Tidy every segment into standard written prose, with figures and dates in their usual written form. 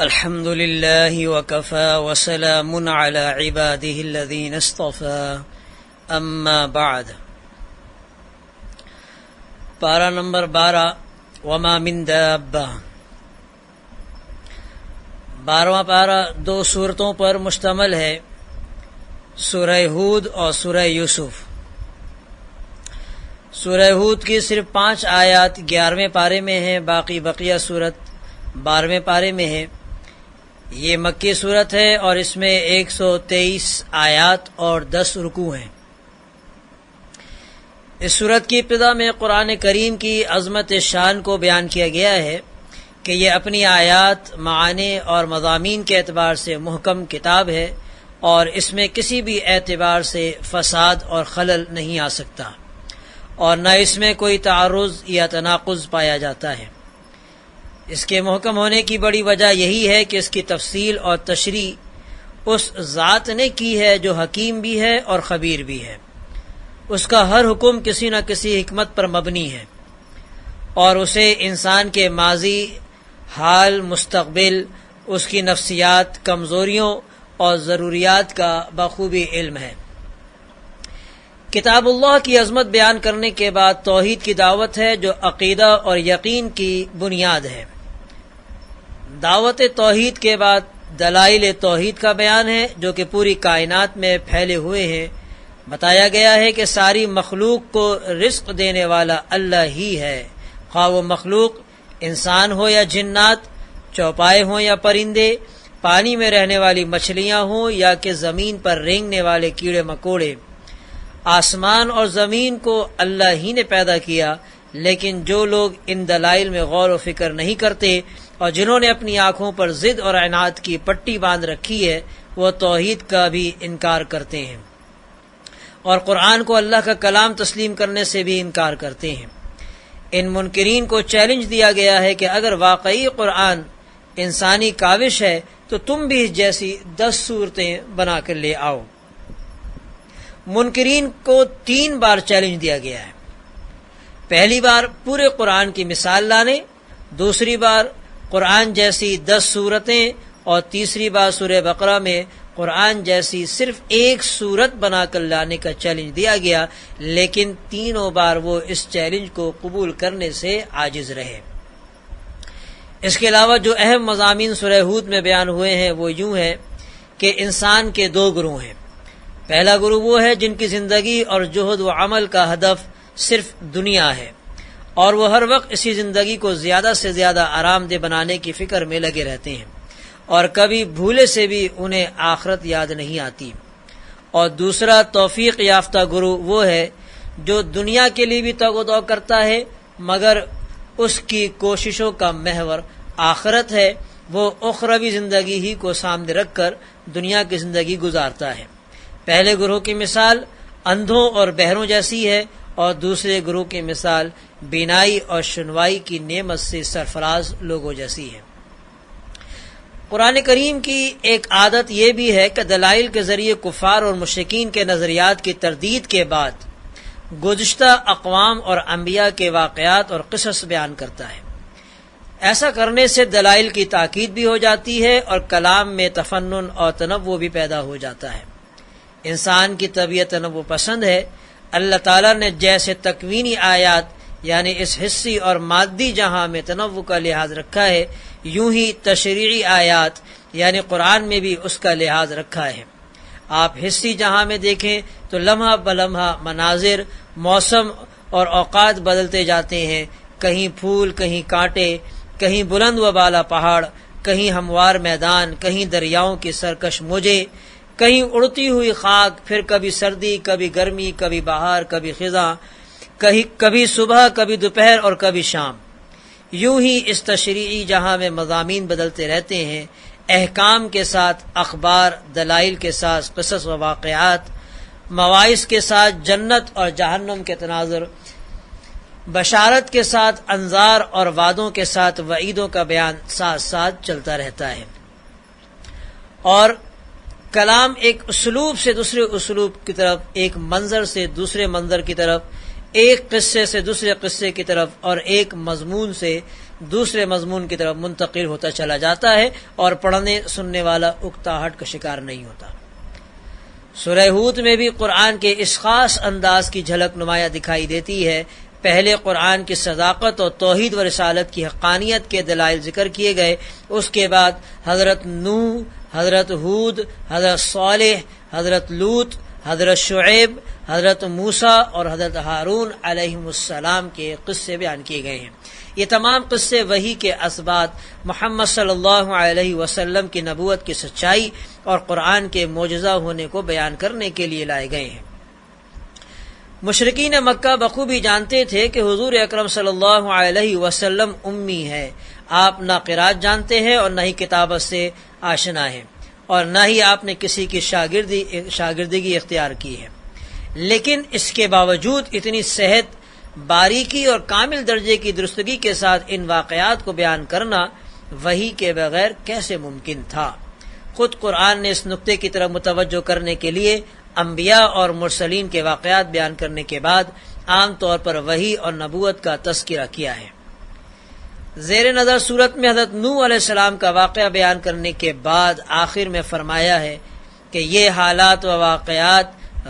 الحمد لله وكفى وسلام على عباده الذين اصطفى اما بعد پارہ نمبر 12 وما من دابہ 12واں پارہ 2 سورتوں پر مشتمل ہے، سورہ ہود اور سورہ یوسف۔ سورہ ہود کی صرف 5 آیات 11ویں پارے میں ہیں، باقی بقیہ صورت 12ویں پارے میں ہے۔ یہ مکی صورت ہے اور اس میں 123 آیات اور 10 رکوع ہیں۔ اس صورت کی ابتدا میں قرآن کریم کی عظمت شان کو بیان کیا گیا ہے کہ یہ اپنی آیات، معانی اور مضامین کے اعتبار سے محکم کتاب ہے اور اس میں کسی بھی اعتبار سے فساد اور خلل نہیں آ سکتا، اور نہ اس میں کوئی تعارض یا تناقض پایا جاتا ہے۔ اس کے محکم ہونے کی بڑی وجہ یہی ہے کہ اس کی تفصیل اور تشریح اس ذات نے کی ہے جو حکیم بھی ہے اور خبیر بھی ہے۔ اس کا ہر حکم کسی نہ کسی حکمت پر مبنی ہے اور اسے انسان کے ماضی، حال، مستقبل، اس کی نفسیات، کمزوریوں اور ضروریات کا بخوبی علم ہے۔ کتاب اللہ کی عظمت بیان کرنے کے بعد توحید کی دعوت ہے جو عقیدہ اور یقین کی بنیاد ہے۔ دعوت توحید کے بعد دلائل توحید کا بیان ہے جو کہ پوری کائنات میں پھیلے ہوئے ہیں۔ بتایا گیا ہے کہ ساری مخلوق کو رزق دینے والا اللہ ہی ہے، خواہ وہ مخلوق انسان ہو یا جنات، چوپائے ہوں یا پرندے، پانی میں رہنے والی مچھلیاں ہوں یا کہ زمین پر رینگنے والے کیڑے مکوڑے۔ آسمان اور زمین کو اللہ ہی نے پیدا کیا، لیکن جو لوگ ان دلائل میں غور و فکر نہیں کرتے اور جنہوں نے اپنی آنکھوں پر ضد اور عناد کی پٹی باندھ رکھی ہے، وہ توحید کا بھی انکار کرتے ہیں اور قرآن کو اللہ کا کلام تسلیم کرنے سے بھی انکار کرتے ہیں۔ ان منکرین کو چیلنج دیا گیا ہے کہ اگر واقعی قرآن انسانی کاوش ہے تو تم بھی جیسی 10 صورتیں بنا کر لے آؤ۔ منکرین کو 3 بار چیلنج دیا گیا ہے۔ پہلی بار پورے قرآن کی مثال لانے، دوسری بار قرآن جیسی 10 صورتیں، اور تیسری بار سورہ بقرہ میں قرآن جیسی صرف 1 صورت بنا کر لانے کا چیلنج دیا گیا، لیکن تینوں بار وہ اس چیلنج کو قبول کرنے سے عاجز رہے۔ اس کے علاوہ جو اہم مضامین سورہ ہود میں بیان ہوئے ہیں وہ یوں ہے کہ انسان کے 2 گروہ ہیں۔ پہلا گروہ وہ ہے جن کی زندگی اور جہد و عمل کا ہدف صرف دنیا ہے اور وہ ہر وقت اسی زندگی کو زیادہ سے زیادہ آرام دہ بنانے کی فکر میں لگے رہتے ہیں اور کبھی بھولے سے بھی انہیں آخرت یاد نہیں آتی۔ اور دوسرا توفیق یافتہ گروہ وہ ہے جو دنیا کے لیے بھی تگ و دو کرتا ہے مگر اس کی کوششوں کا محور آخرت ہے، وہ اخروی زندگی ہی کو سامنے رکھ کر دنیا کی زندگی گزارتا ہے۔ پہلے گروہ کی مثال اندھوں اور بہروں جیسی ہے اور دوسرے گروہ کی مثال بینائی اور سنوائی کی نعمت سے سرفراز لوگوں جیسی ہے۔ قرآن کریم کی ایک عادت یہ بھی ہے کہ دلائل کے ذریعے کفار اور مشرکین کے نظریات کی تردید کے بعد گزشتہ اقوام اور انبیاء کے واقعات اور قصص بیان کرتا ہے۔ ایسا کرنے سے دلائل کی تاکید بھی ہو جاتی ہے اور کلام میں تفنن اور تنوع بھی پیدا ہو جاتا ہے۔ انسان کی طبیعت تنوع پسند ہے۔ اللہ تعالیٰ نے جیسے تکوینی آیات یعنی اس حصی اور مادی جہاں میں تنوع کا لحاظ رکھا ہے، یوں ہی تشریعی آیات یعنی قرآن میں بھی اس کا لحاظ رکھا ہے۔ آپ حصی جہاں میں دیکھیں تو لمحہ بلمحہ مناظر، موسم اور اوقات بدلتے جاتے ہیں، کہیں پھول، کہیں کانٹے، کہیں بلند و بالا پہاڑ، کہیں ہموار میدان، کہیں دریاؤں کی سرکش موجیں، کہیں اڑتی ہوئی خاک، پھر کبھی سردی، کبھی گرمی، کبھی بہار، کبھی خزاں، کبھی صبح، کبھی دوپہر اور کبھی شام۔ یوں ہی اس تشریعی جہاں میں مضامین بدلتے رہتے ہیں، احکام کے ساتھ اخبار، دلائل کے ساتھ قصص و واقعات، مواعظ کے ساتھ جنت اور جہنم کے تناظر، بشارت کے ساتھ انذار اور وعدوں کے ساتھ وعیدوں کا بیان ساتھ ساتھ چلتا رہتا ہے۔ اور کلام ایک اسلوب سے دوسرے اسلوب کی طرف، ایک منظر سے دوسرے منظر کی طرف، ایک قصے سے دوسرے قصے کی طرف اور ایک مضمون سے دوسرے مضمون کی طرف منتقل ہوتا چلا جاتا ہے اور پڑھنے سننے والا اکتاہٹ کا شکار نہیں ہوتا۔ سورہ ہود میں بھی قرآن کے اس خاص انداز کی جھلک نمایاں دکھائی دیتی ہے۔ پہلے قرآن کی صداقت اور توحید و رسالت کی حقانیت کے دلائل ذکر کیے گئے، اس کے بعد حضرت نوح، حضرت ہود، حضرت صالح، حضرت لوط، حضرت شعیب، حضرت موسیٰ اور حضرت ہارون علیہم السلام کے قصے بیان کیے گئے ہیں۔ یہ تمام قصے وحی کے اسبات، محمد صلی اللہ علیہ وسلم کی نبوت کی سچائی اور قرآن کے معجزہ ہونے کو بیان کرنے کے لیے لائے گئے ہیں۔ مشرکین مکہ بخوبی جانتے تھے کہ حضور اکرم صلی اللہ علیہ وسلم امی ہے، آپ نہ قرات جانتے ہیں اور نہ ہی کتابت سے آشنا ہیں، اور نہ ہی آپ نے کسی کی شاگردگی اختیار کی ہے، لیکن اس کے باوجود اتنی صحت، باریکی اور کامل درجے کی درستگی کے ساتھ ان واقعات کو بیان کرنا وحی کے بغیر کیسے ممکن تھا؟ خود قرآن نے اس نقطے کی طرف متوجہ کرنے کے لیے انبیاء اور مرسلین کے واقعات بیان کرنے کے بعد عام طور پر وحی اور نبوت کا تذکرہ کیا ہے۔ زیر نظر صورت میں حضرت نوح علیہ السلام کا واقعہ بیان کرنے کے بعد آخر میں فرمایا ہے کہ یہ حالات و واقعات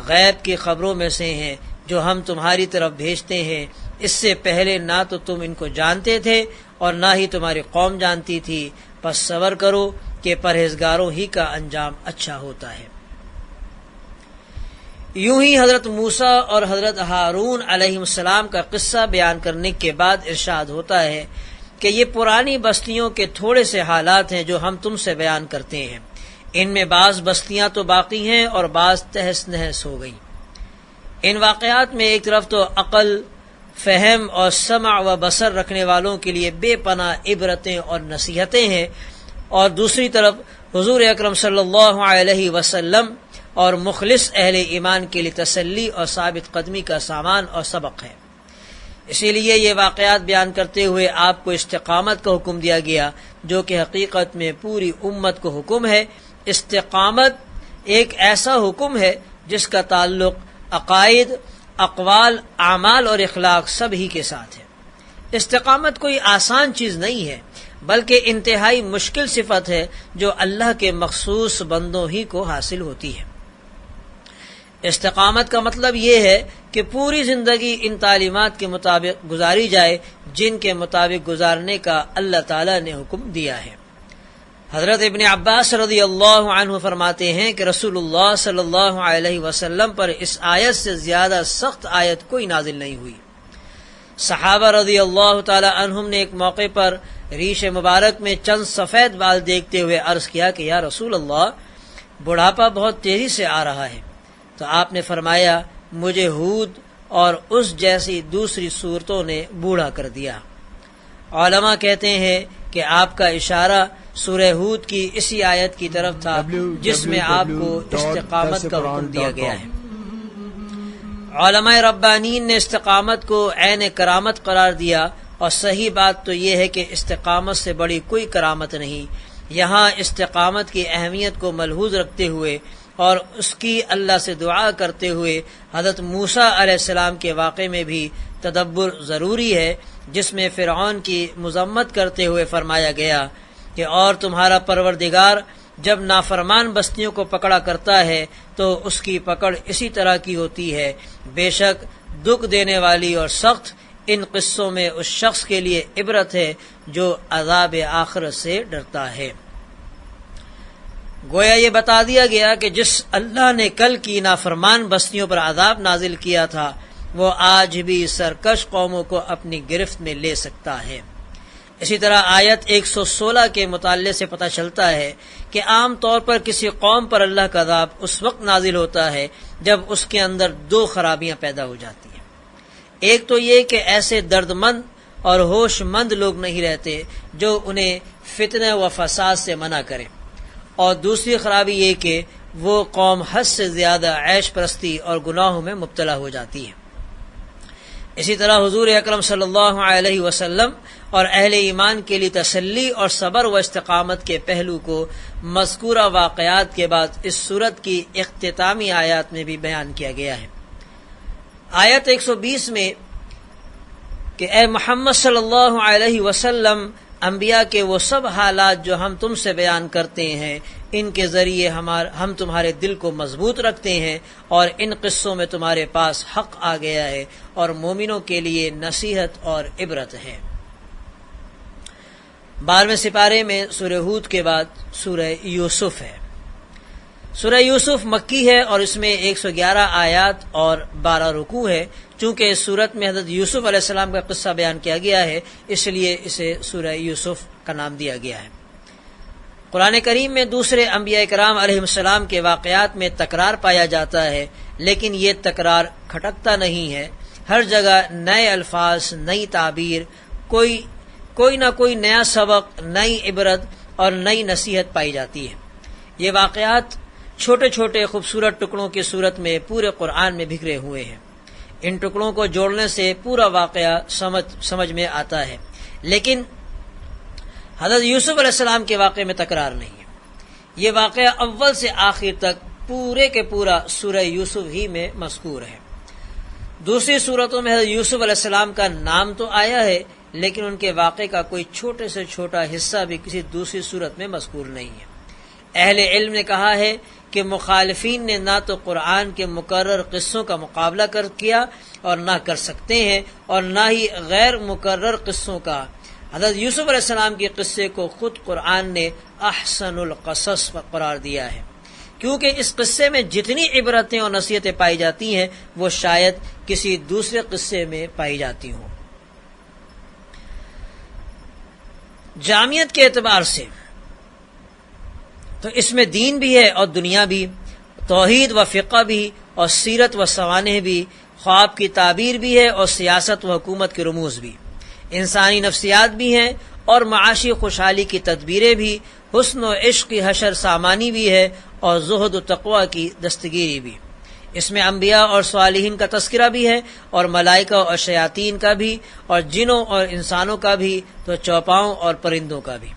غیب کی خبروں میں سے ہیں جو ہم تمہاری طرف بھیجتے ہیں، اس سے پہلے نہ تو تم ان کو جانتے تھے اور نہ ہی تمہاری قوم جانتی تھی، پس صبر کرو کہ پرہیزگاروں ہی کا انجام اچھا ہوتا ہے۔ یوں ہی حضرت موسیٰ اور حضرت ہارون علیہ السلام کا قصہ بیان کرنے کے بعد ارشاد ہوتا ہے کہ یہ پرانی بستیوں کے تھوڑے سے حالات ہیں جو ہم تم سے بیان کرتے ہیں، ان میں بعض بستیاں تو باقی ہیں اور بعض تہس نہس ہو گئیں۔ ان واقعات میں ایک طرف تو عقل، فہم اور سمع و بصر رکھنے والوں کے لیے بے پناہ عبرتیں اور نصیحتیں ہیں، اور دوسری طرف حضور اکرم صلی اللہ علیہ وسلم اور مخلص اہل ایمان کے لیے تسلی اور ثابت قدمی کا سامان اور سبق ہے۔ اسی لیے یہ واقعات بیان کرتے ہوئے آپ کو استقامت کا حکم دیا گیا، جو کہ حقیقت میں پوری امت کو حکم ہے۔ استقامت ایک ایسا حکم ہے جس کا تعلق عقائد، اقوال، اعمال اور اخلاق سب ہی کے ساتھ ہے۔ استقامت کوئی آسان چیز نہیں ہے، بلکہ انتہائی مشکل صفت ہے جو اللہ کے مخصوص بندوں ہی کو حاصل ہوتی ہے۔ استقامت کا مطلب یہ ہے کہ پوری زندگی ان تعلیمات کے مطابق گزاری جائے جن کے مطابق گزارنے کا اللہ تعالیٰ نے حکم دیا ہے۔ حضرت ابن عباس رضی اللہ عنہ فرماتے ہیں کہ رسول اللہ صلی اللہ علیہ وسلم پر اس آیت سے زیادہ سخت آیت کوئی نازل نہیں ہوئی۔ صحابہ رضی اللہ تعالی عنہم نے ایک موقع پر ریش مبارک میں چند سفید بال دیکھتے ہوئے عرض کیا کہ یا رسول اللہ، بڑھاپا بہت تیزی سے آ رہا ہے۔ تو آپ نے فرمایا، مجھے ہود اور اس جیسی دوسری صورتوں نے بوڑھا کر دیا۔ علماء کہتے ہیں کہ آپ کا اشارہ سورہ ہود کی اسی آیت کی طرف تھا جس میں آپ کو استقامت کا حکم دیا گیا ہے۔ علماء ربانین نے استقامت کو عین کرامت قرار دیا، اور صحیح بات تو یہ ہے کہ استقامت سے بڑی کوئی کرامت نہیں۔ یہاں استقامت کی اہمیت کو ملحوظ رکھتے ہوئے اور اس کی اللہ سے دعا کرتے ہوئے حضرت موسیٰ علیہ السلام کے واقعے میں بھی تدبر ضروری ہے، جس میں فرعون کی مذمت کرتے ہوئے فرمایا گیا کہ اور تمہارا پروردگار جب نافرمان بستیوں کو پکڑا کرتا ہے تو اس کی پکڑ اسی طرح کی ہوتی ہے، بے شک دکھ دینے والی اور سخت ان قصوں میں اس شخص کے لیے عبرت ہے جو عذاب آخرت سے ڈرتا ہے۔ گویا یہ بتا دیا گیا کہ جس اللہ نے کل کی نافرمان بستیوں پر عذاب نازل کیا تھا وہ آج بھی سرکش قوموں کو اپنی گرفت میں لے سکتا ہے۔ اسی طرح آیت 116 کے مطالعے سے پتہ چلتا ہے کہ عام طور پر کسی قوم پر اللہ کا عذاب اس وقت نازل ہوتا ہے جب اس کے اندر دو خرابیاں پیدا ہو جاتی ہیں۔ ایک تو یہ کہ ایسے درد مند اور ہوش مند لوگ نہیں رہتے جو انہیں فتنہ و فساد سے منع کریں، اور دوسری خرابی یہ کہ وہ قوم حد سے زیادہ عیش پرستی اور گناہوں میں مبتلا ہو جاتی ہے۔ اسی طرح حضور اکرم صلی اللہ علیہ وسلم اور اہل ایمان کے لیے تسلی اور صبر و استقامت کے پہلو کو مذکورہ واقعات کے بعد اس سورت کی اختتامی آیات میں بھی بیان کیا گیا ہے۔ آیت 120 میں کہ اے محمد صلی اللہ علیہ وسلم، انبیاء کے وہ سب حالات جو ہم تم سے بیان کرتے ہیں، ان کے ذریعے ہم تمہارے دل کو مضبوط رکھتے ہیں، اور ان قصوں میں تمہارے پاس حق آ گیا ہے اور مومنوں کے لیے نصیحت اور عبرت ہے۔ 12ویں سپارے میں سورہ ہود کے بعد سورہ یوسف ہے۔ سورہ یوسف مکی ہے اور اس میں 111 آیات اور 12 رکوع ہے۔ چونکہ اس سورت میں حضرت یوسف علیہ السلام کا قصہ بیان کیا گیا ہے، اس لیے اسے سورہ یوسف کا نام دیا گیا ہے۔ قرآن کریم میں دوسرے انبیاء کرام علیہ السلام کے واقعات میں تکرار پایا جاتا ہے، لیکن یہ تکرار کھٹکتا نہیں ہے۔ ہر جگہ نئے الفاظ، نئی تعبیر، کوئی نہ کوئی نیا سبق، نئی عبرت اور نئی نصیحت پائی جاتی ہے۔ یہ واقعات چھوٹے چھوٹے خوبصورت ٹکڑوں کی صورت میں پورے قرآن میں بکھرے ہوئے ہیں۔ ان ٹکڑوں کو جوڑنے سے پورا واقعہ سمجھ میں آتا ہے، لیکن حضرت یوسف علیہ السلام کے واقعے میں تکرار نہیں ہے۔ یہ واقعہ اول سے آخر تک پورے کے پورا سورہ یوسف ہی میں مذکور ہے۔ دوسری صورتوں میں حضرت یوسف علیہ السلام کا نام تو آیا ہے، لیکن ان کے واقعے کا کوئی چھوٹے سے چھوٹا حصہ بھی کسی دوسری صورت میں مذکور نہیں ہے۔ اہل علم نے کہا ہے کہ مخالفین نے نہ تو قرآن کے مکرر قصوں کا مقابلہ کیا اور نہ کر سکتے ہیں، اور نہ ہی غیر مکرر قصوں کا۔ حضرت یوسف علیہ السلام کے قصے کو خود قرآن نے احسن القصص قرار دیا ہے، کیونکہ اس قصے میں جتنی عبرتیں اور نصیحتیں پائی جاتی ہیں وہ شاید کسی دوسرے قصے میں پائی جاتی ہوں۔ جامعیت کے اعتبار سے تو اس میں دین بھی ہے اور دنیا بھی، توحید و فقہ بھی، اور سیرت و سوانح بھی، خواب کی تعبیر بھی ہے اور سیاست و حکومت کے رموز بھی، انسانی نفسیات بھی ہیں اور معاشی خوشحالی کی تدبیریں بھی، حسن و عشق کی حشر سامانی بھی ہے اور زہد و تقوی کی دستگیری بھی۔ اس میں انبیاء اور صالحین کا تذکرہ بھی ہے، اور ملائکہ اور شیاطین کا بھی، اور جنوں اور انسانوں کا بھی، تو چوپاؤں اور پرندوں کا بھی،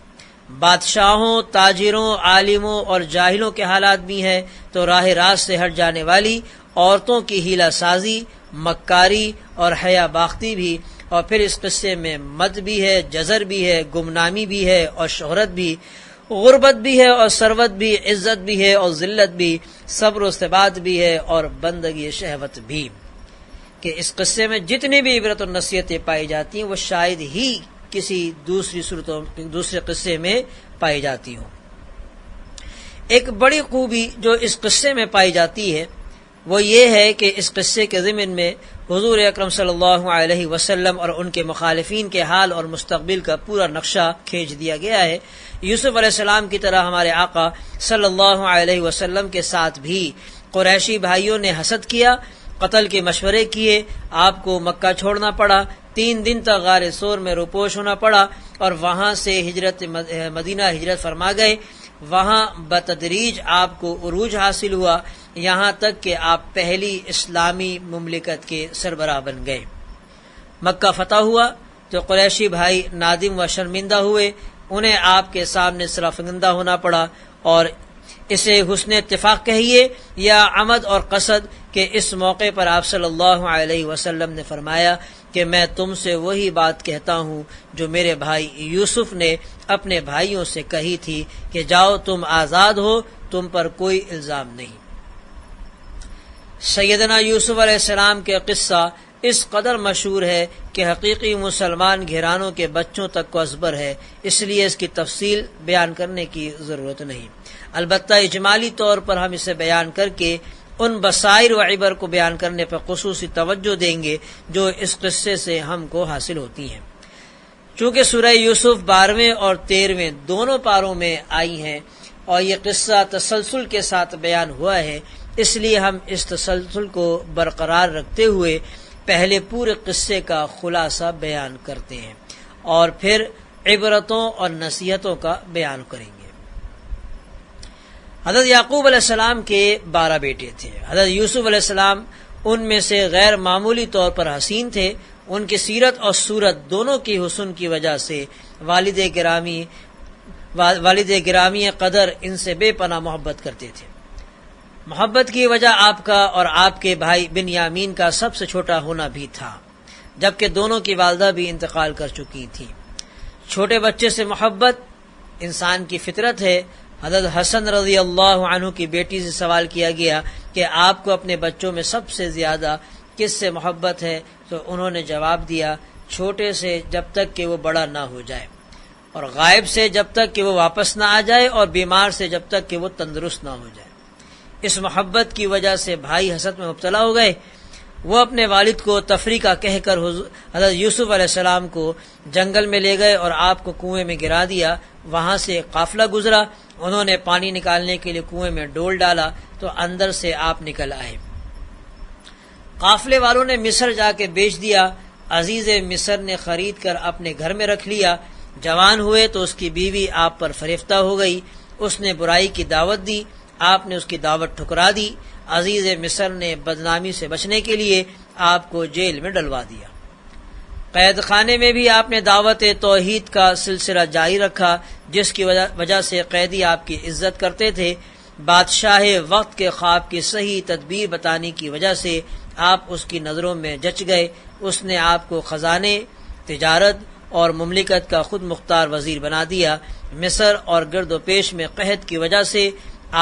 بادشاہوں، تاجروں، عالموں اور جاہلوں کے حالات بھی ہیں، تو راہ راست سے ہٹ جانے والی عورتوں کی حیلہ سازی، مکاری اور حیا باختی بھی، اور پھر اس قصے میں مد بھی ہے، جزر بھی ہے، گمنامی بھی ہے اور شہرت بھی، غربت بھی ہے اور ثروت بھی، عزت بھی ہے اور ذلت بھی، صبر و ثبات بھی ہے اور بندگی شہوت بھی، کہ اس قصے میں جتنی بھی عبرت اور نصیحتیں پائی جاتی ہیں وہ شاید ہی کسی دوسرے قصے میں پائی جاتی ہوں۔ ایک بڑی خوبی جو اس قصے میں پائی جاتی ہے وہ یہ ہے کہ اس قصے کے ضمن میں حضور اکرم صلی اللہ علیہ وسلم اور ان کے مخالفین کے حال اور مستقبل کا پورا نقشہ کھینچ دیا گیا ہے۔ یوسف علیہ السلام کی طرح ہمارے آقا صلی اللہ علیہ وسلم کے ساتھ بھی قریشی بھائیوں نے حسد کیا، قتل کے مشورے کیے، آپ کو مکہ چھوڑنا پڑا، 3 دن تک غار سور میں روپوش ہونا پڑا، اور وہاں سے مدینہ ہجرت فرما گئے۔ وہاں بتدریج آپ کو عروج حاصل ہوا، یہاں تک کہ آپ پہلی اسلامی مملکت کے سربراہ بن گئے۔ مکہ فتح ہوا تو قریشی بھائی نادم و شرمندہ ہوئے، انہیں آپ کے سامنے سرفندہ ہونا پڑا، اور اسے حسن اتفاق کہیے یا عمد اور قصد، کہ اس موقع پر آپ صلی اللہ علیہ وسلم نے فرمایا کہ میں تم سے وہی بات کہتا ہوں جو میرے بھائی یوسف نے اپنے بھائیوں سے کہی تھی کہ جاؤ تم آزاد ہو، تم پر کوئی الزام نہیں۔ سیدنا یوسف علیہ السلام کے قصہ اس قدر مشہور ہے کہ حقیقی مسلمان گھرانوں کے بچوں تک کو ازبر ہے، اس لیے اس کی تفصیل بیان کرنے کی ضرورت نہیں۔ البتہ اجمالی طور پر ہم اسے بیان کر کے ان بصائر و عبر کو بیان کرنے پر خصوصی توجہ دیں گے جو اس قصے سے ہم کو حاصل ہوتی ہیں۔ چونکہ سورہ یوسف 12ویں اور 13ویں دونوں پاروں میں آئی ہیں اور یہ قصہ تسلسل کے ساتھ بیان ہوا ہے، اس لیے ہم اس تسلسل کو برقرار رکھتے ہوئے پہلے پورے قصے کا خلاصہ بیان کرتے ہیں اور پھر عبرتوں اور نصیحتوں کا بیان کریں گے۔ حضرت یعقوب علیہ السلام کے 12 بیٹے تھے۔ حضرت یوسف علیہ السلام ان میں سے غیر معمولی طور پر حسین تھے۔ ان کی سیرت اور صورت دونوں کی حسن کی وجہ سے والد گرامی قدر ان سے بے پناہ محبت کرتے تھے۔ محبت کی وجہ آپ کا اور آپ کے بھائی بنیامین کا سب سے چھوٹا ہونا بھی تھا۔ جبکہ دونوں کی والدہ بھی انتقال کر چکی تھیں۔ چھوٹے بچے سے محبت انسان کی فطرت ہے۔ حضرت حسن رضی اللہ عنہ کی بیٹی سے سوال کیا گیا کہ آپ کو اپنے بچوں میں سب سے زیادہ کس سے محبت ہے؟ تو انہوں نے جواب دیا، چھوٹے سے جب تک کہ وہ بڑا نہ ہو جائے، اور غائب سے جب تک کہ وہ واپس نہ آ جائے، اور بیمار سے جب تک کہ وہ تندرست نہ ہو جائے۔ اس محبت کی وجہ سے بھائی حسد میں مبتلا ہو گئے۔ وہ اپنے والد کو تفریح کا کہہ کر حضرت یوسف علیہ السلام کو جنگل میں لے گئے اور آپ کو کنویں میں گرا دیا۔ وہاں سے قافلہ گزرا، انہوں نے پانی نکالنے کے لیے کنویں میں ڈول ڈالا تو اندر سے آپ نکل آئے۔ قافلے والوں نے مصر جا کے بیچ دیا، عزیز مصر نے خرید کر اپنے گھر میں رکھ لیا۔ جوان ہوئے تو اس کی بیوی آپ پر فریفتہ ہو گئی، اس نے برائی کی دعوت دی، آپ نے اس کی دعوت ٹھکرا دی۔ عزیز مصر نے بدنامی سے بچنے کے لیے آپ کو جیل میں ڈلوا دیا۔ قید خانے میں بھی آپ نے دعوت توحید کا سلسلہ جاری رکھا، جس کی وجہ سے قیدی آپ کی عزت کرتے تھے۔ بادشاہ وقت کے خواب کی صحیح تدبیر بتانے کی وجہ سے آپ اس کی نظروں میں جچ گئے۔ اس نے آپ کو خزانے، تجارت اور مملکت کا خود مختار وزیر بنا دیا۔ مصر اور گرد و پیش میں قحط کی وجہ سے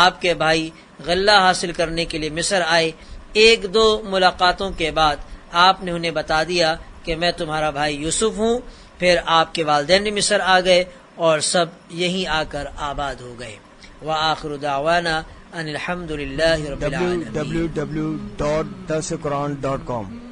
آپ کے بھائی غلہ حاصل کرنے کے لیے مصر آئے۔ ایک دو ملاقاتوں کے بعد آپ نے انہیں بتا دیا کہ میں تمہارا بھائی یوسف ہوں۔ پھر آپ کے والدین بھی مصر آ گئے اور سب یہیں آ کر آباد ہو گئے۔ وآخر دعوانا ان الحمد للہ رب العالمین۔ www.darsulquran.com